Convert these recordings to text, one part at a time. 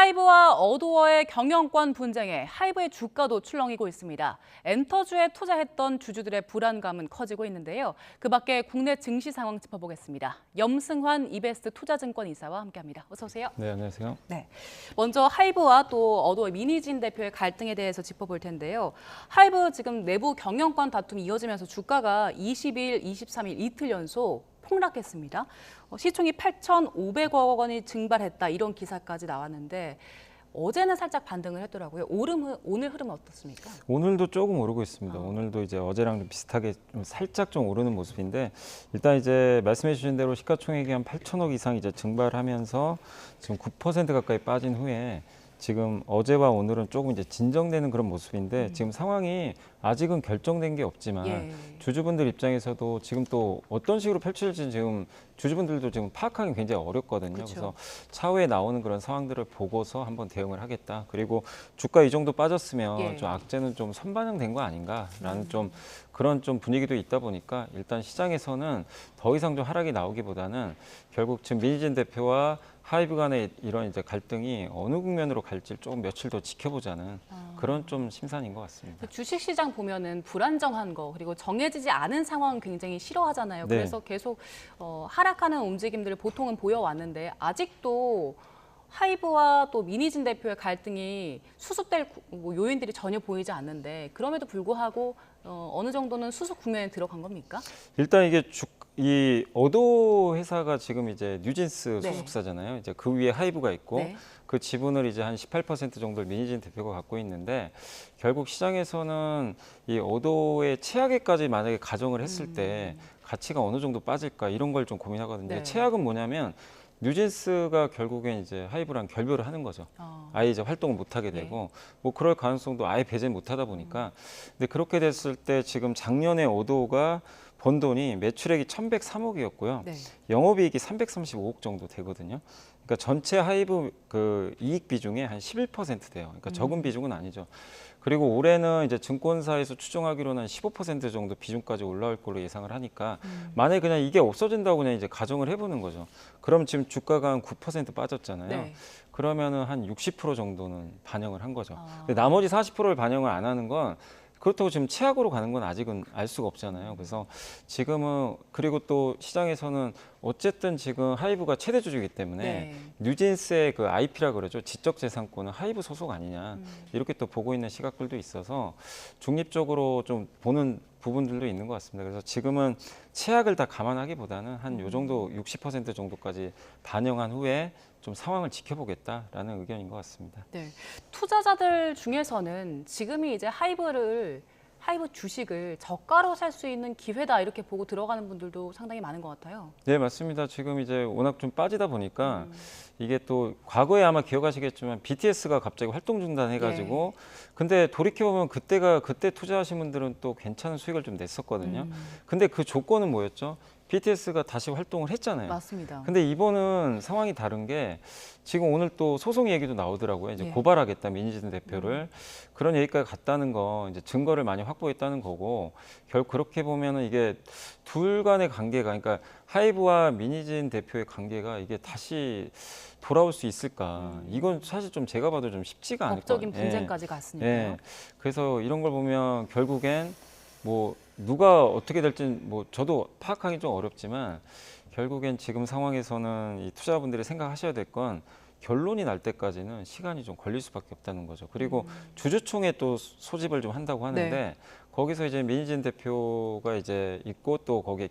하이브와 어도어의 경영권 분쟁에 하이브의 주가도 출렁이고 있습니다. 엔터주에 투자했던 주주들의 불안감은 커지고 있는데요. 그 밖에 국내 증시 상황 짚어보겠습니다. 염승환 이베스트 투자증권 이사와 함께합니다. 어서 오세요. 네, 안녕하세요. 네, 먼저 하이브와 또 어도어 민희진 대표의 갈등에 대해서 짚어볼 텐데요. 하이브 지금 내부 경영권 다툼이 이어지면서 주가가 22일, 23일 이틀 연속 폭락했습니다. 시총이 8,500억 원이 증발했다 이런 기사까지 나왔는데 어제는 살짝 반등을 했더라고요. 오늘 흐름은 어떻습니까? 오늘도 조금 오르고 있습니다. 오늘도 이제 어제랑 좀 비슷하게 살짝 좀 오르는 모습인데 일단 이제 말씀해 주신 대로 시가총액이 한 8천억 이상 이제 증발하면서 지금 9% 가까이 빠진 후에 지금 어제와 오늘은 조금 이제 진정되는 그런 모습인데 지금 상황이 아직은 결정된 게 없지만 주주분들 입장에서도 지금 또 어떤 식으로 펼쳐질지 지금 주주분들도 지금 파악하기 굉장히 어렵거든요. 그쵸. 그래서 차후에 나오는 그런 상황들을 보고서 한번 대응을 하겠다. 그리고 주가 이 정도 빠졌으면 좀 악재는 좀 선반영된 거 아닌가라는 좀 그런 좀 분위기도 있다 보니까 일단 시장에서는 더 이상 좀 하락이 나오기보다는 결국 지금 민희진 대표와 하이브 간의 이런 이제 갈등이 어느 국면으로 갈지 조금 며칠 더 지켜보자는 그런 좀 심산인 것 같습니다. 주식시장 보면은 불안정한 거 그리고 정해지지 않은 상황 굉장히 싫어하잖아요. 그래서 계속 하락하는 움직임들을 보통은 보여왔는데 아직도 하이브와 또 민희진 대표의 갈등이 수습될 요인들이 전혀 보이지 않는데 그럼에도 불구하고 어느 정도는 수습 국면에 들어간 겁니까? 일단 이게 이 어도 회사가 지금 이제 뉴진스 소속사잖아요. 이제 그 위에 하이브가 있고 그 지분을 이제 한 18% 정도를 민희진 대표가 갖고 있는데 결국 시장에서는 이 어도의 최악에까지 만약에 가정을 했을 때 가치가 어느 정도 빠질까 이런 걸 좀 고민하거든요. 최악은 뭐냐면 뉴진스가 결국엔 이제 하이브랑 결별을 하는 거죠. 아예 이제 활동을 못 하게 되고 뭐 그럴 가능성도 아예 배제 못 하다 보니까 근데 그렇게 됐을 때 지금 작년에 어도가 번 돈이 매출액이 1,103억이었고요. 영업이익이 335억 정도 되거든요. 그러니까 전체 하이브 그 이익 비중의 한 11% 돼요. 그러니까 적은 비중은 아니죠. 그리고 올해는 이제 증권사에서 추정하기로는 한 15% 정도 비중까지 올라올 걸로 예상을 하니까 만약에 그냥 이게 없어진다고 그냥 이제 가정을 해보는 거죠. 그럼 지금 주가가 한 9% 빠졌잖아요. 그러면은 한 60% 정도는 반영을 한 거죠. 근데 나머지 40%를 반영을 안 하는 건 그렇다고 지금 최악으로 가는 건 아직은 알 수가 없잖아요. 그래서 지금은 그리고 또 시장에서는 어쨌든 지금 하이브가 최대 주주이기 때문에 뉴진스의 그 IP라 그러죠. 지적재산권은 하이브 소속 아니냐 이렇게 또 보고 있는 시각들도 있어서 중립적으로 좀 보는 부분들도 있는 것 같습니다. 그래서 지금은 최악을 다 감안하기보다는 한 요 정도 60% 정도까지 반영한 후에 좀 상황을 지켜보겠다라는 의견인 것 같습니다. 네, 투자자들 중에서는 지금이 이제 하이브 주식을 저가로 살 수 있는 기회다 이렇게 보고 들어가는 분들도 상당히 많은 것 같아요. 네, 맞습니다. 지금 이제 워낙 좀 빠지다 보니까 이게 또 과거에 아마 기억하시겠지만 BTS가 갑자기 활동 중단해가지고 근데 돌이켜보면 그때 투자하신 분들은 또 괜찮은 수익을 좀 냈었거든요. 근데 그 조건은 뭐였죠? BTS가 다시 활동을 했잖아요. 맞습니다. 근데 이번은 상황이 다른 게 지금 오늘 또 소송 얘기도 나오더라고요. 이제 고발하겠다 민희진 대표를 그런 얘기까지 갔다는 거 이제 증거를 많이 확보했다는 거고 결국 그렇게 보면은 이게 둘 간의 관계가 그러니까 하이브와 민희진 대표의 관계가 이게 다시 돌아올 수 있을까? 이건 사실 좀 제가 봐도 좀 쉽지가 않을 거예요. 법적인 분쟁까지 갔으니까요. 그래서 이런 걸 보면 결국엔 뭐 누가 어떻게 될지 뭐 저도 파악하기 좀 어렵지만 결국엔 지금 상황에서는 이 투자분들이 생각하셔야 될 건 결론이 날 때까지는 시간이 좀 걸릴 수밖에 없다는 거죠. 그리고 주주총회 또 소집을 좀 한다고 하는데 거기서 이제 민희진 대표가 이제 있고 또 거기에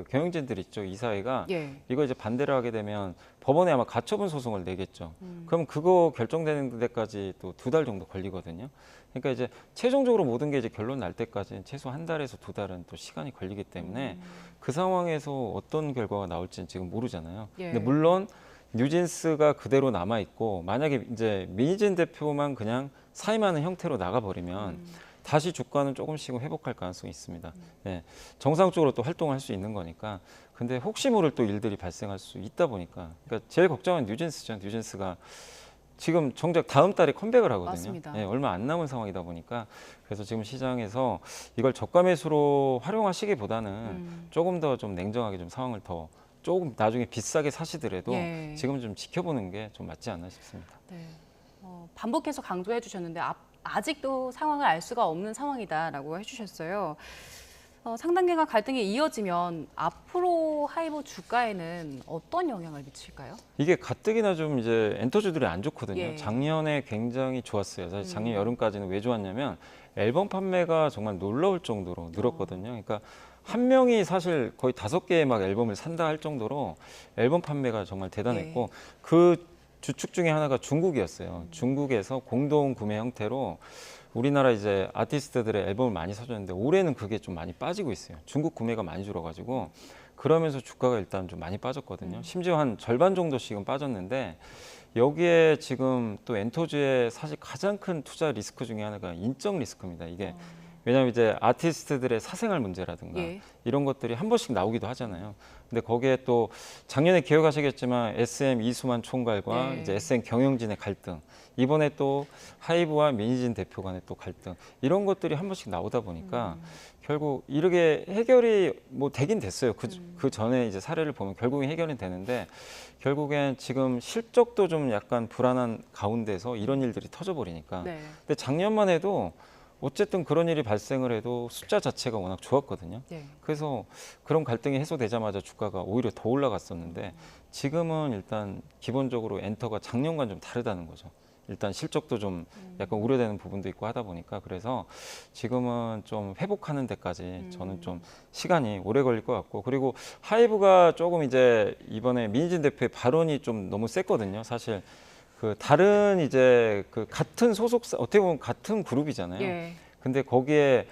경영진들 있죠. 이사회가 이거 이제 반대를 하게 되면 법원에 아마 가처분 소송을 내겠죠. 그럼 그거 결정되는 데까지 또 2달 정도 걸리거든요. 그러니까 이제 최종적으로 모든 게 이제 결론 날 때까지는 최소 1달에서 2달은 또 시간이 걸리기 때문에 그 상황에서 어떤 결과가 나올지는 지금 모르잖아요. 근데 물론 뉴진스가 그대로 남아 있고 만약에 이제 민희진 대표만 그냥 사임하는 형태로 나가버리면 다시 주가는 조금씩은 회복할 가능성이 있습니다. 정상적으로 또 활동할 수 있는 거니까. 근데 혹시 모를 또 일들이 발생할 수 있다 보니까. 그러니까 제일 걱정은 뉴진스죠. 뉴진스가 지금 정작 다음 달에 컴백을 하거든요. 얼마 안 남은 상황이다 보니까 그래서 지금 시장에서 이걸 저가 매수로 활용하시기보다는 조금 더 좀 냉정하게 좀 상황을 더 조금 나중에 비싸게 사시더라도 지금 좀 지켜보는 게 좀 맞지 않나 싶습니다. 반복해서 강조해 주셨는데 아직도 상황을 알 수가 없는 상황이다라고 해주셨어요. 상단계간 갈등이 이어지면 앞으로 하이브 주가에는 어떤 영향을 미칠까요? 이게 가뜩이나 좀 이제 엔터주들이 안 좋거든요. 예. 작년에 굉장히 좋았어요. 사실 작년 여름까지는 왜 좋았냐면 앨범 판매가 정말 놀라울 정도로 늘었거든요. 그러니까 한 명이 사실 거의 5개의 막 앨범을 산다 할 정도로 앨범 판매가 정말 대단했고 그 주축 중에 하나가 중국이었어요. 중국에서 공동 구매 형태로 우리나라 이제 아티스트들의 앨범을 많이 사줬는데 올해는 그게 좀 많이 빠지고 있어요. 중국 구매가 많이 줄어가지고 그러면서 주가가 일단 좀 많이 빠졌거든요. 심지어 한 절반 정도씩은 빠졌는데 여기에 지금 또 엔터주의 사실 가장 큰 투자 리스크 중에 하나가 인적 리스크입니다. 이게 왜냐하면 이제 아티스트들의 사생활 문제라든가 이런 것들이 한 번씩 나오기도 하잖아요. 근데 거기에 또 작년에 기억하시겠지만 SM 이수만 총괄과 이제 SM 경영진의 갈등, 이번에 또 하이브와 민희진 대표 간의 또 갈등, 이런 것들이 한 번씩 나오다 보니까 결국 이렇게 해결이 뭐 되긴 됐어요. 그 전에 이제 사례를 보면 결국엔 해결이 되는데 결국엔 지금 실적도 좀 약간 불안한 가운데서 이런 일들이 터져버리니까. 근데 작년만 해도 어쨌든 그런 일이 발생을 해도 숫자 자체가 워낙 좋았거든요. 그래서 그런 갈등이 해소되자마자 주가가 오히려 더 올라갔었는데 지금은 일단 기본적으로 엔터가 작년과 좀 다르다는 거죠. 일단 실적도 좀 약간 우려되는 부분도 있고 하다 보니까 그래서 지금은 좀 회복하는 데까지 저는 좀 시간이 오래 걸릴 것 같고, 그리고 하이브가 조금 이제 이번에 민희진 대표의 발언이 좀 너무 셌거든요. 사실 그 다른 이제 그 같은 소속사, 어떻게 보면 같은 그룹이잖아요. 근데 거기에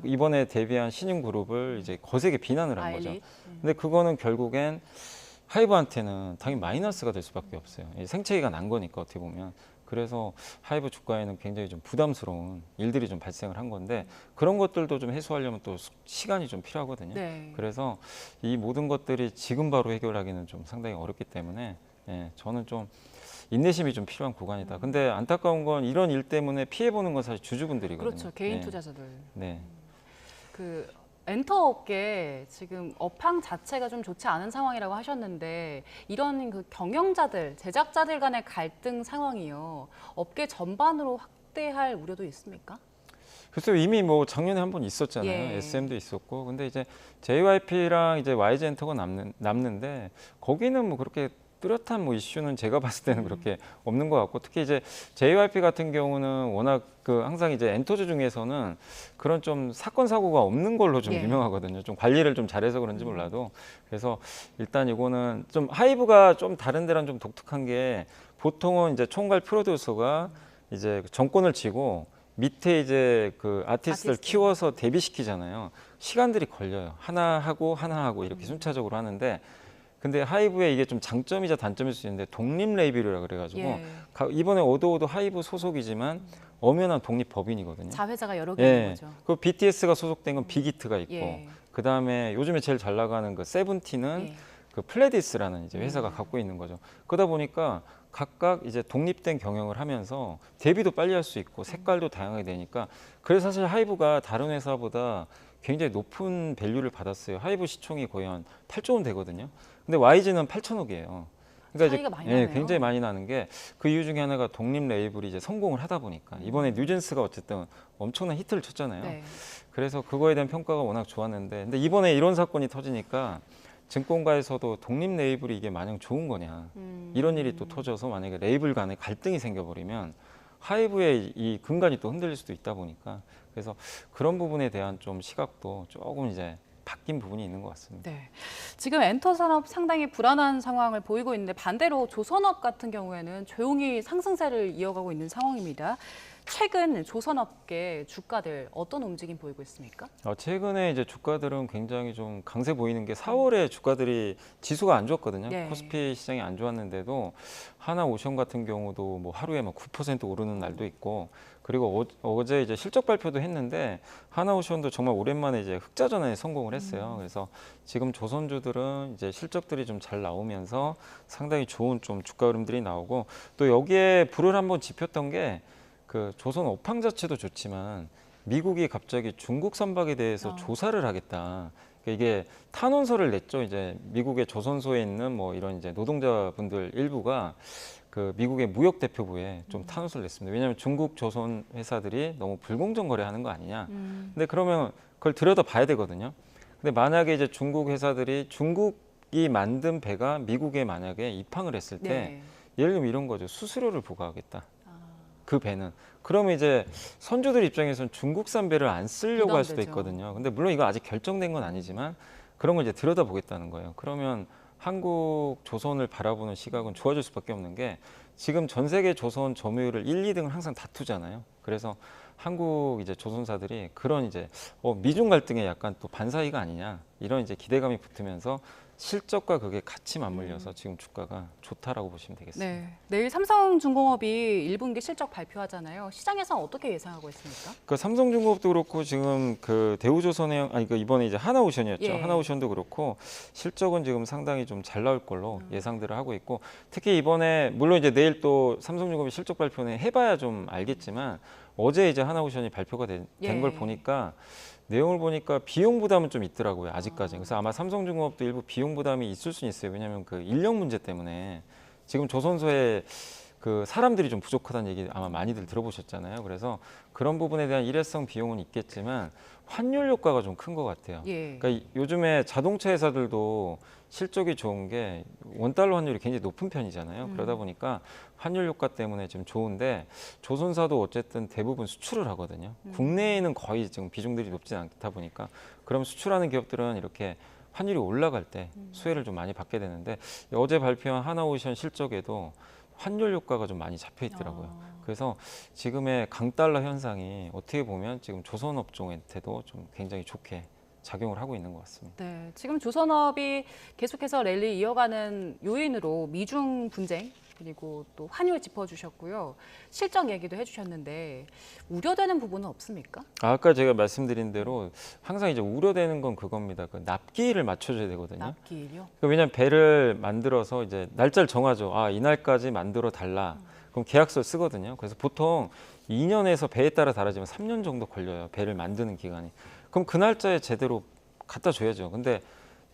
이번에 데뷔한 신인 그룹을 이제 거세게 비난을 한 거죠. 근데 그거는 결국엔 하이브한테는 당연히 마이너스가 될 수밖에 없어요. 생채기가 난 거니까 어떻게 보면. 그래서 하이브 주가에는 굉장히 좀 부담스러운 일들이 좀 발생을 한 건데 그런 것들도 좀 해소하려면 또 시간이 좀 필요하거든요. 그래서 이 모든 것들이 지금 바로 해결하기는 좀 상당히 어렵기 때문에 저는 좀 인내심이 좀 필요한 구간이다. 근데 안타까운 건 이런 일 때문에 피해 보는 건 사실 주주분들이거든요. 그렇죠. 개인 투자자들. 네. 그 엔터 업계 지금 업황 자체가 좀 좋지 않은 상황이라고 하셨는데 이런 그 경영자들, 제작자들 간의 갈등 상황이요. 업계 전반으로 확대할 우려도 있습니까? 글쎄요, 이미 뭐 작년에 한 번 있었잖아요. SM도 있었고. 근데 이제 JYP랑 이제 YG 엔터가 남는데 거기는 뭐 그렇게 뚜렷한 뭐 이슈는 제가 봤을 때는 그렇게 없는 것 같고, 특히 이제 JYP 같은 경우는 워낙 그 항상 이제 엔터주 중에서는 그런 좀 사건 사고가 없는 걸로 좀 유명하거든요. 좀 관리를 좀 잘해서 그런지 몰라도. 그래서 일단 이거는 좀 하이브가 좀 다른 데랑 좀 독특한 게 보통은 이제 총괄 프로듀서가 이제 정권을 쥐고 밑에 이제 그 아티스트를 키워서 데뷔시키잖아요. 시간들이 걸려요. 하나 하고 이렇게 순차적으로 하는데, 근데 하이브의 이게 좀 장점이자 단점일 수 있는데 독립 레이블이라 그래가지고 이번에 오도오도 하이브 소속이지만 엄연한 독립 법인이거든요. 자회사가 여러 개 있는 거죠. 그 BTS가 소속된 건 빅히트가 있고, 그 다음에 요즘에 제일 잘 나가는 그 세븐틴은 그 플레디스라는 이제 회사가 갖고 있는 거죠. 그러다 보니까 각각 이제 독립된 경영을 하면서 데뷔도 빨리 할 수 있고 색깔도 다양하게 되니까, 그래서 사실 하이브가 다른 회사보다 굉장히 높은 밸류를 받았어요. 하이브 시총이 거의 한 8조 원 되거든요. 근데 YG는 8천억이에요. 그러니까 차이가 많이 나네요. 굉장히 많이 나는 게 그 이유 중에 하나가 독립 레이블이 이제 성공을 하다 보니까 이번에 뉴진스가 어쨌든 엄청난 히트를 쳤잖아요. 그래서 그거에 대한 평가가 워낙 좋았는데, 근데 이번에 이런 사건이 터지니까 증권가에서도 독립 레이블이 이게 마냥 좋은 거냐, 이런 일이 또 터져서 만약에 레이블 간에 갈등이 생겨버리면 하이브의 이 근간이 또 흔들릴 수도 있다 보니까, 그래서 그런 부분에 대한 좀 시각도 조금 이제 바뀐 부분이 있는 것 같습니다. 지금 엔터 산업 상당히 불안한 상황을 보이고 있는데 반대로 조선업 같은 경우에는 조용히 상승세를 이어가고 있는 상황입니다. 최근 조선업계 주가들 어떤 움직임 보이고 있습니까? 최근에 이제 주가들은 굉장히 좀 강세 보이는 게 4월에 주가들이 지수가 안 좋았거든요. 코스피 시장이 안 좋았는데도 하나오션 같은 경우도 뭐 하루에 막 9% 오르는 날도 있고, 그리고 어제 이제 실적 발표도 했는데 하나오션도 정말 오랜만에 이제 흑자 전환에 성공을 했어요. 그래서 지금 조선주들은 이제 실적들이 좀 잘 나오면서 상당히 좋은 좀 주가 흐름들이 나오고, 또 여기에 불을 한번 지폈던 게 그 조선 업황 자체도 좋지만 미국이 갑자기 중국 선박에 대해서 조사를 하겠다. 그러니까 이게 탄원서를 냈죠. 이제 미국의 조선소에 있는 뭐 이런 이제 노동자분들 일부가 그 미국의 무역 대표부에 좀 탄원서를 냈습니다. 왜냐하면 중국 조선 회사들이 너무 불공정 거래하는 거 아니냐. 근데 그러면 그걸 들여다 봐야 되거든요. 근데 만약에 이제 중국 회사들이 중국이 만든 배가 미국에 만약에 입항을 했을 때 네. 예를 들면 이런 거죠. 수수료를 부과하겠다. 그 배는. 그러면 이제 선주들 입장에서는 중국산 배를 안 쓰려고 할 수도 부담되죠. 있거든요. 근데 물론 이거 아직 결정된 건 아니지만 그런 걸 이제 들여다보겠다는 거예요. 그러면 한국 조선을 바라보는 시각은 좋아질 수밖에 없는 게 지금 전 세계 조선 점유율을 1, 2등을 항상 다투잖아요. 그래서 한국 이제 조선사들이 그런 이제 미중 갈등에 약간 또 반사이가 아니냐 이런 이제 기대감이 붙으면서 실적과 그게 같이 맞물려서 지금 주가가 좋다라고 보시면 되겠습니다. 네. 내일 삼성중공업이 1분기 실적 발표하잖아요. 시장에서 어떻게 예상하고 있습니까? 그 삼성중공업도 그렇고 지금 그 대우조선해양 아니 그 이번에 이제 하나오션이었죠. 예. 하나오션도 그렇고 실적은 지금 상당히 좀 잘 나올 걸로 예상들을 하고 있고 특히 이번에 물론 이제 내일 또 삼성중공업이 실적 발표는 해봐야 좀 알겠지만 어제 이제 하나오션이 발표가 된 걸 예. 보니까 내용을 보니까 비용 부담은 좀 있더라고요. 아직까지. 그래서 아마 삼성중공업도 일부 비용 부담이 있을 수는 있어요. 왜냐하면 그 인력 문제 때문에 지금 조선소에 그 사람들이 좀 부족하다는 얘기 아마 많이들 들어보셨잖아요. 그래서 그런 부분에 대한 일회성 비용은 있겠지만 환율 효과가 좀 큰 것 같아요. 예. 그러니까 요즘에 자동차 회사들도 실적이 좋은 게 원달러 환율이 굉장히 높은 편이잖아요. 그러다 보니까 환율 효과 때문에 좀 좋은데 조선사도 어쨌든 대부분 수출을 하거든요. 국내에는 거의 지금 비중들이 높지 않다 보니까 그럼 수출하는 기업들은 이렇게 환율이 올라갈 때 수혜를 좀 많이 받게 되는데 어제 발표한 하나오션 실적에도 환율 효과가 좀 많이 잡혀 있더라고요. 그래서 지금의 강달러 현상이 어떻게 보면 지금 조선업종한테도 좀 굉장히 좋게 작용을 하고 있는 것 같습니다. 네, 지금 조선업이 계속해서 랠리 이어가는 요인으로 미중 분쟁 그리고 또 환율 짚어주셨고요. 실적 얘기도 해주셨는데 우려되는 부분은 없습니까? 아까 제가 말씀드린 대로 항상 이제 우려되는 건 그겁니다. 그 납기일을 맞춰줘야 되거든요. 납기일요? 왜냐하면 배를 만들어서 이제 날짜를 정하죠. 아, 이날까지 만들어 달라. 그럼 계약서를 쓰거든요. 그래서 보통 2년에서 배에 따라 다르지만 3년 정도 걸려요. 배를 만드는 기간이. 그럼 그 날짜에 제대로 갖다 줘야죠. 근데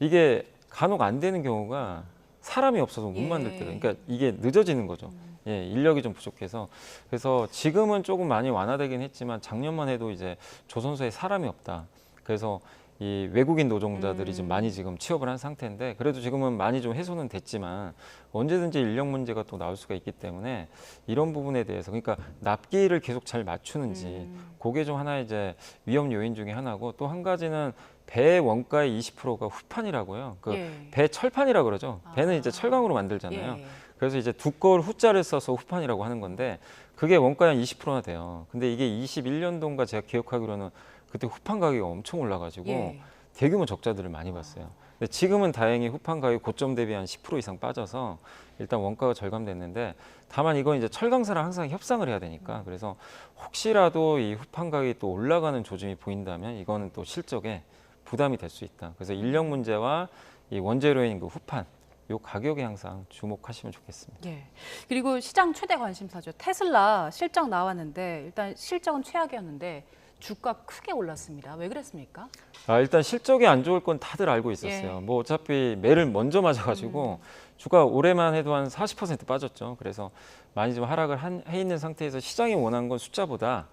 이게 간혹 안 되는 경우가 사람이 없어서 못 만들 때가. 그러니까 이게 늦어지는 거죠. 예, 인력이 좀 부족해서. 그래서 지금은 조금 많이 완화되긴 했지만 작년만 해도 이제 조선소에 사람이 없다. 그래서 이 외국인 노동자들이 좀 많이 지금 취업을 한 상태인데 그래도 지금은 많이 좀 해소는 됐지만 언제든지 인력 문제가 또 나올 수가 있기 때문에 이런 부분에 대해서 그러니까 납기를 계속 잘 맞추는지 그게 좀 하나의 이제 위험 요인 중에 하나고 또 한 가지는 배 원가의 20%가 후판이라고요. 그 예. 배 철판이라 그러죠. 배는 이제 철강으로 만들잖아요. 예. 그래서 이제 두꺼울 후자를 써서 후판이라고 하는 건데 그게 원가의 한 20%나 돼요. 근데 이게 21년도인가 제가 기억하기로는 그때 후판 가격이 엄청 올라가지고 예. 대규모 적자들을 많이 봤어요. 근데 지금은 다행히 후판 가격이 고점 대비 한 10% 이상 빠져서 일단 원가가 절감됐는데 다만 이건 이제 철강사랑 항상 협상을 해야 되니까 그래서 혹시라도 이 후판 가격이 또 올라가는 조짐이 보인다면 이거는 또 실적에 부담이 될 수 있다. 그래서 인력 문제와 이 원재료인 그 후판 요 가격에 항상 주목하시면 좋겠습니다. 예. 그리고 시장 최대 관심사죠. 테슬라 실적 나왔는데 일단 실적은 최악이었는데 주가 크게 올랐습니다. 왜 그랬습니까? 아, 일단 실적이 안 좋을 건 다들 알고 있었어요. 예. 뭐 어차피 매를 먼저 맞아가지고 주가 올해만 해도 한 40% 빠졌죠. 그래서 많이 좀 하락을 해 있는 상태에서 시장이 원한 건 숫자보다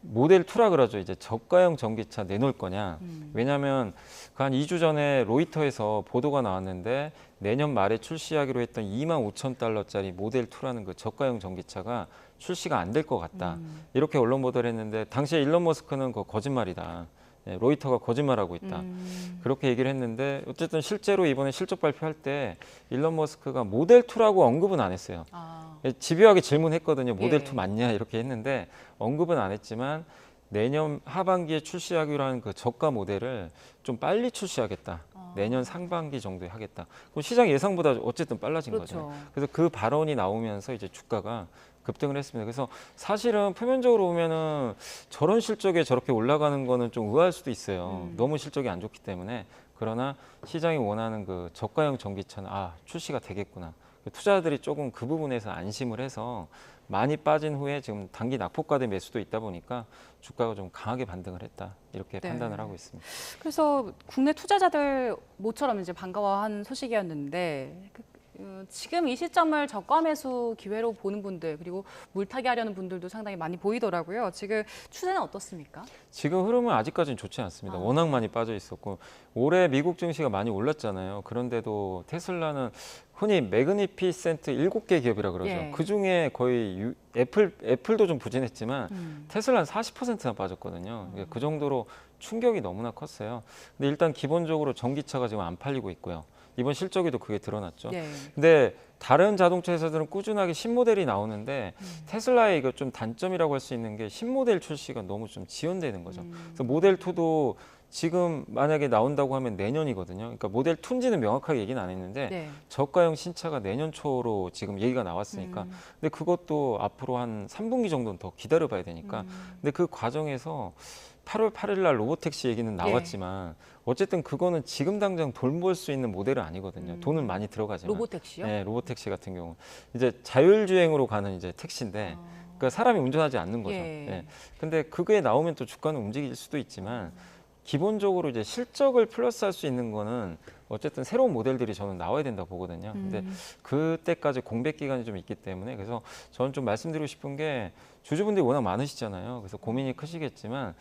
모델 2라 그러죠. 이제 저가형 전기차 내놓을 거냐. 왜냐하면 그 한 2주 전에 로이터에서 보도가 나왔는데 내년 말에 출시하기로 했던 25,000달러짜리 모델 2라는 그 저가형 전기차가 출시가 안 될 것 같다. 이렇게 언론 보도를 했는데 당시에 일론 머스크는 그거 거짓말이다. 예, 로이터가 거짓말하고 있다. 그렇게 얘기를 했는데 어쨌든 실제로 이번에 실적 발표할 때 일론 머스크가 모델 2라고 언급은 안 했어요. 아, 예, 집요하게 질문했거든요. 모델 예. 2 맞냐 이렇게 했는데 언급은 안 했지만 내년 하반기에 출시하기로 한 그 저가 모델을 좀 빨리 출시하겠다. 내년 상반기 정도에 하겠다. 그럼 시장 예상보다 어쨌든 빨라진 그렇죠. 거죠. 그래서 그 발언이 나오면서 이제 주가가 급등을 했습니다. 그래서 사실은 표면적으로 보면은 저런 실적에 저렇게 올라가는 거는 좀 의아할 수도 있어요. 너무 실적이 안 좋기 때문에. 그러나 시장이 원하는 그 저가형 전기차는 출시가 되겠구나. 투자자들이 조금 그 부분에서 안심을 해서 많이 빠진 후에 지금 단기 낙폭과대 매수도 있다 보니까 주가가 좀 강하게 반등을 했다. 이렇게 네. 판단을 하고 있습니다. 그래서 국내 투자자들 모처럼 이제 반가워한 소식이었는데 지금 이 시점을 저가 매수 기회로 보는 분들 그리고 물타기 하려는 분들도 상당히 많이 보이더라고요. 지금 추세는 어떻습니까? 지금 흐름은 아직까지는 좋지 않습니다. 워낙 많이 빠져 있었고 올해 미국 증시가 많이 올랐잖아요. 그런데도 테슬라는 흔히 매그니피센트 7개 기업이라 그러죠. 예. 그중에 거의 애플도 좀 부진했지만 테슬라는 40%나 빠졌거든요. 그 정도로 충격이 너무나 컸어요. 근데 일단 기본적으로 전기차가 지금 안 팔리고 있고요. 이번 실적에도 그게 드러났죠. 네. 근데 다른 자동차 회사들은 꾸준하게 신모델이 나오는데 테슬라의 이거 좀 단점이라고 할 수 있는 게 신모델 출시가 너무 좀 지연되는 거죠. 그래서 모델 2도 지금 만약에 나온다고 하면 내년이거든요. 그러니까 모델 2인지는 명확하게 얘기는 안 했는데 네. 저가형 신차가 내년 초로 지금 얘기가 나왔으니까 근데 그것도 앞으로 한 3분기 정도는 더 기다려봐야 되니까 근데 그 과정에서 8월 8일 날 로보택시 얘기는 나왔지만 어쨌든 그거는 지금 당장 돈 벌 수 있는 모델은 아니거든요. 돈은 많이 들어가지만. 로보택시요? 네, 로보택시 같은 경우 이제 자율주행으로 가는 이제 택시인데 그러니까 사람이 운전하지 않는 거죠. 예. 예. 근데 그게 나오면 또 주가는 움직일 수도 있지만 기본적으로 이제 실적을 플러스할 수 있는 거는 어쨌든 새로운 모델들이 저는 나와야 된다고 보거든요. 근데 그때까지 공백 기간이 좀 있기 때문에 그래서 저는 좀 말씀드리고 싶은 게 주주분들이 워낙 많으시잖아요. 그래서 고민이 크시겠지만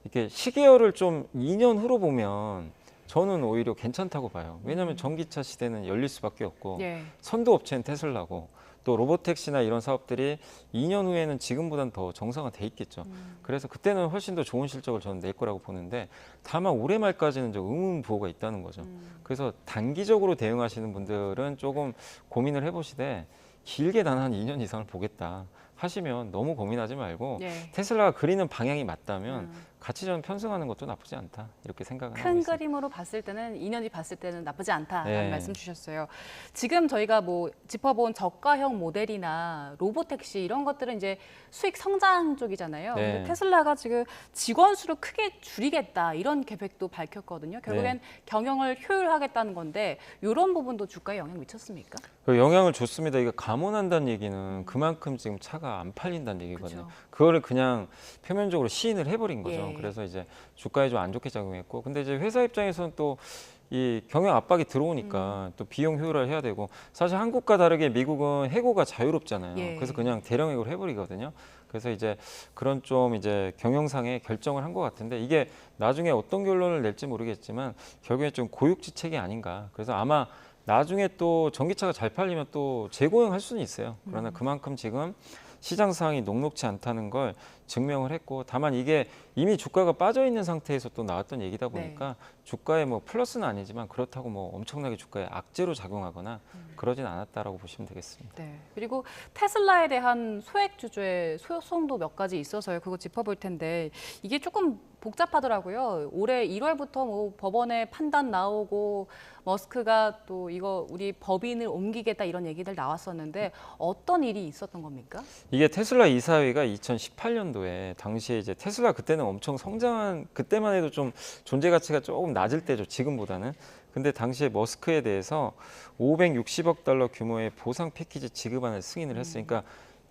이렇게 시계열을 좀 2년 후로 보면 저는 오히려 괜찮다고 봐요. 왜냐하면 전기차 시대는 열릴 수밖에 없고 예. 선도 업체는 테슬라고 또 로보택시나 이런 사업들이 2년 후에는 지금보다는 더 정상화돼 있겠죠. 그래서 그때는 훨씬 더 좋은 실적을 저는 낼 거라고 보는데 다만 올해 말까지는 좀 의문부호가 있다는 거죠. 그래서 단기적으로 대응하시는 분들은 조금 고민을 해보시되 길게 난 한 2년 이상을 보겠다 하시면 너무 고민하지 말고 예. 테슬라가 그리는 방향이 맞다면 같이 좀 편승하는 것도 나쁘지 않다 이렇게 생각을 하고 큰 있습니다. 그림으로 봤을 때는 2년 뒤 봤을 때는 나쁘지 않다라는 네. 말씀 주셨어요. 지금 저희가 뭐 짚어본 저가형 모델이나 로보택시 이런 것들은 이제 수익 성장 쪽이잖아요. 네. 근데 테슬라가 지금 직원 수를 크게 줄이겠다 이런 계획도 밝혔거든요. 결국엔 경영을 효율하겠다는 건데 이런 부분도 주가에 영향 미쳤습니까? 그 영향을 줬습니다. 이거 감원한다는 얘기는 그만큼 지금 차가 안 팔린다는 얘기거든요. 그쵸. 그거를 그냥 표면적으로 시인을 해버린 거죠. 예. 그래서 이제 주가에 좀 안 좋게 작용했고, 근데 이제 회사 입장에서는 또 이 경영 압박이 들어오니까 또 비용 효율화를 해야 되고 사실 한국과 다르게 미국은 해고가 자유롭잖아요. 예. 그래서 그냥 대량 해고를 해버리거든요. 그래서 이제 그런 좀 이제 경영상의 결정을 한 것 같은데 이게 나중에 어떤 결론을 낼지 모르겠지만 결국에 좀 고육지책이 아닌가. 그래서 아마 나중에 또 전기차가 잘 팔리면 또 재고용할 수는 있어요. 그러나 그만큼 지금 시장 상황이 녹록지 않다는 걸 증명을 했고 다만 이게 이미 주가가 빠져 있는 상태에서 또 나왔던 얘기다 보니까 주가에 뭐 플러스는 아니지만 그렇다고 뭐 엄청나게 주가에 악재로 작용하거나 그러진 않았다라고 보시면 되겠습니다. 네. 그리고 테슬라에 대한 소액 주주의 소송도 몇 가지 있어서요. 그거 짚어볼 텐데 이게 조금 복잡하더라고요. 올해 1월부터 뭐 법원에 판단 나오고 머스크가 또 이거 우리 법인을 옮기겠다 이런 얘기들 나왔었는데 어떤 일이 있었던 겁니까? 이게 테슬라 이사회가 2018년도에 당시에 이제 테슬라 그때는 엄청 성장한 그때만 해도 좀 존재 가치가 조금 낮을 때죠. 지금보다는. 근데 당시에 머스크에 대해서 560억 달러 규모의 보상 패키지 지급안을 승인을 했으니까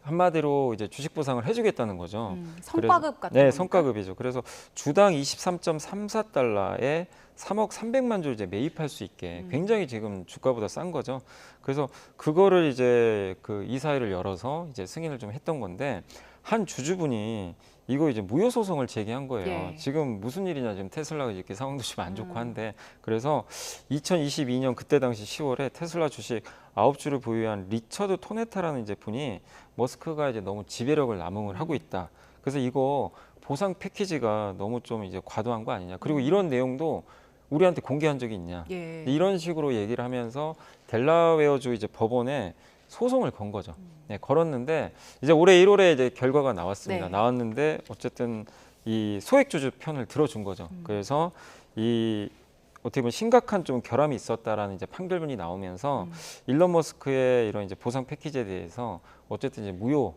한마디로 이제 주식 보상을 해주겠다는 거죠. 성과급 같은 네, 겁니까? 성과급이죠. 그래서 주당 23.34달러에 3억 300만 주 이제 매입할 수 있게 굉장히 지금 주가보다 싼 거죠. 그래서 그거를 이제 그 이사회를 열어서 이제 승인을 좀 했던 건데 한 주주분이 이거 이제 무효 소송을 제기한 거예요. 예. 지금 무슨 일이냐 지금 테슬라가 이렇게 상황도 좀 안 좋고 한데 그래서 2022년 그때 당시 10월에 테슬라 주식 9주를 보유한 리처드 토네타라는 이제 분이 머스크가 이제 너무 지배력을 남용을 하고 있다. 그래서 이거 보상 패키지가 너무 좀 이제 과도한 거 아니냐. 그리고 이런 내용도 우리한테 공개한 적이 있냐. 예. 이런 식으로 얘기를 하면서 델라웨어주 이제 법원에 소송을 건 거죠. 네, 걸었는데 이제 올해 1월에 이제 결과가 나왔습니다. 네. 나왔는데 어쨌든 이 소액주주 편을 들어준 거죠. 그래서 이 어떻게 보면 심각한 좀 결함이 있었다라는 이제 판결문이 나오면서 일론 머스크의 이런 이제 보상 패키지에 대해서 어쨌든 이제 무효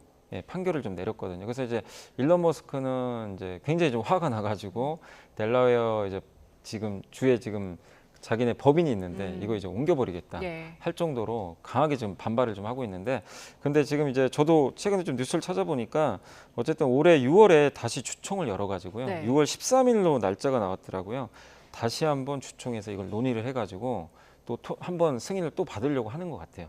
판결을 좀 내렸거든요. 그래서 이제 일론 머스크는 이제 굉장히 좀 화가 나가지고 델라웨어 이제 지금 주에 지금 자기네 법인이 있는데 이거 이제 옮겨버리겠다 예. 할 정도로 강하게 좀 반발을 좀 하고 있는데 근데 지금 이제 저도 최근에 좀 뉴스를 찾아보니까 어쨌든 올해 6월에 다시 주총을 열어가지고요. 네. 6월 13일로 날짜가 나왔더라고요. 다시 한번 주총에서 이걸 논의를 해가지고 또 한번 승인을 또 받으려고 하는 것 같아요.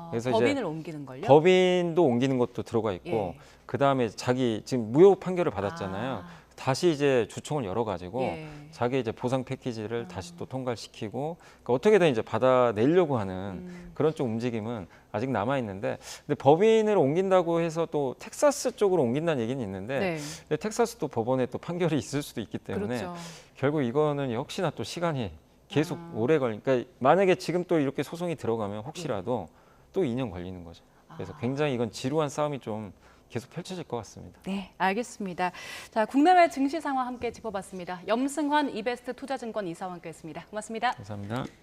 그래서 법인을 옮기는 걸요? 법인도 옮기는 것도 들어가 있고 예. 그다음에 자기 지금 무효 판결을 받았잖아요. 다시 이제 주총을 열어가지고 예. 자기 이제 보상 패키지를 다시 또 통과시키고 그러니까 어떻게든 이제 받아내려고 하는 그런 좀 움직임은 아직 남아 있는데, 근데 법인을 옮긴다고 해서 또 텍사스 쪽으로 옮긴다는 얘기는 있는데 네. 근데 텍사스도 법원에 또 판결이 있을 수도 있기 때문에 그렇죠. 결국 이거는 역시나 또 시간이 계속 오래 걸리니까 만약에 지금 또 이렇게 소송이 들어가면 혹시라도 또 2년 걸리는 거죠. 그래서 굉장히 이건 지루한 싸움이 좀 계속 펼쳐질 것 같습니다. 네, 알겠습니다. 자, 국내외 증시 상황 함께 짚어봤습니다. 염승환 이베스트 투자증권 이사와 함께했습니다. 고맙습니다. 감사합니다.